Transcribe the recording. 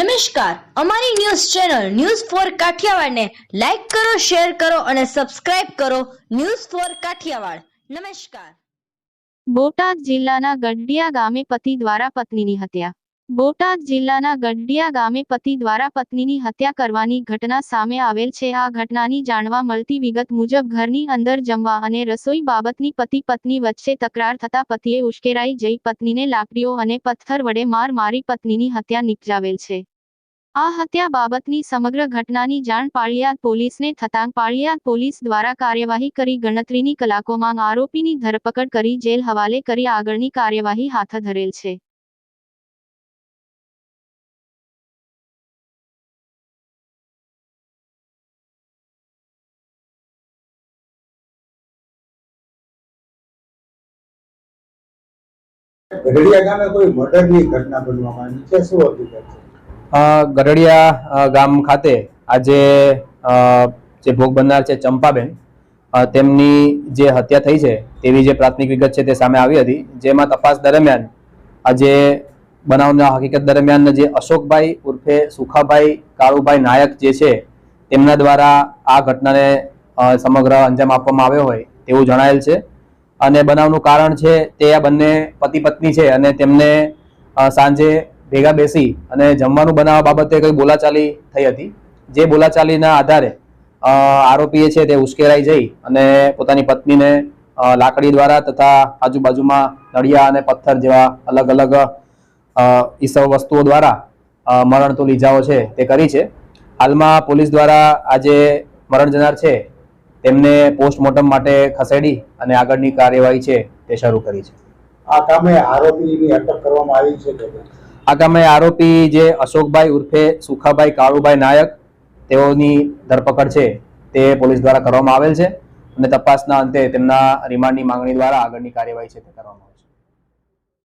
નમસ્કાર, અમારી news channel news for Kathiawad ને લાઈક કરો, શેર કરો અને સબસ્ક્રાઇબ કરો. News for Kathiawad. નમસ્કાર. બોટાદ જિલ્લાના ગઢડિયા ગામે પતિ દ્વારા પત્નીની હત્યા. બોટાદ જિલ્લાના ગઢડિયા ગામે પતિ દ્વારા પત્નીની હત્યા કરવાની ઘટના સામે આવેલ છે. આ ઘટનાની જાણવા મળતી વિગત મુજબ ઘરની અંદર જમવા અને રસોઈ બાબતની પતિ પત્ની વચ્ચે તકરાર થતા પતિએ ઉશ્કેરાઈ જઈ પત્નીને લાકડીઓ અને પથ્થર વડે મારી પત્નીની હત્યા નિપજાવેલ છે. આ હત્યા બાબતની સમગ્ર ઘટનાની જાણ પાળિયાદ પોલીસને થતાં પાળિયાદ પોલીસ દ્વારા કાર્યવાહી કરી ગણતરીની કલાકોમાં આરોપીની ધરપકડ કરી જેલ હવાલે કરી આગળની કાર્યવાહી હાથ ધરેલ છે. ગઢડિયા ગામે કોઈ મર્ડરની ઘટના બનવામાં આવી છે, શું હકીકત છે? ગઢડિયા ગામ ખાતે આજે જે ભોગ બનનાર છે ચંપાબેન, તેમની જે હત્યા થઈ છે તેવી જે પ્રાથમિક વિગત છે તે સામે આવી હતી, જેમાં તપાસ દરમિયાન આજે બનાવના હકીકત દરમિયાન જે અશોકભાઈ ઉર્ફે સુખાભાઈ કાળુભાઈ નાયક જે છે તેમના દ્વારા આ ઘટનાને સમગ્ર અંજામ આપવામાં આવ્યો હોય તેવું જણાયેલ છે. અને બનાવનું કારણ છે તે આ બંને પતિ પત્ની છે અને તેમને સાંજે ભેગા બેસી અને જમવાનું બનાવવા બાબતે કંઈ બોલાચાલી થઈ હતી. જે બોલાચાલીના આધારે આરોપીએ છે તે ઉશ્કેરાઈ જઈ અને પોતાની પત્નીને લાકડી દ્વારા તથા આજુબાજુમાં નળિયા અને પથ્થર જેવા અલગ અલગ વસ્તુઓ દ્વારા મરણતુલ ઈજાઓ છે તે કરી છે. હાલમાં પોલીસ દ્વારા આજે મરણ જનાર છે તેમને પોસ્ટમોર્ટમ માટે ખસેડી અને આગળની કાર્યવાહી છે તે શરૂ કરી છે. આ કામે આરોપીની અટક કરવામાં આવી છે કે આ કામે આરોપી જે અશોકભાઈ ઉર્ફે સુખાભાઈ કાળુભાઈ નાયક, તેઓની ધરપકડ છે તે પોલીસ દ્વારા કરવામાં આવેલ છે અને તપાસના અંતે તેમના રિમાન્ડની માંગણી દ્વારા આગળની કાર્યવાહી છે તે કરવામાં આવે છે.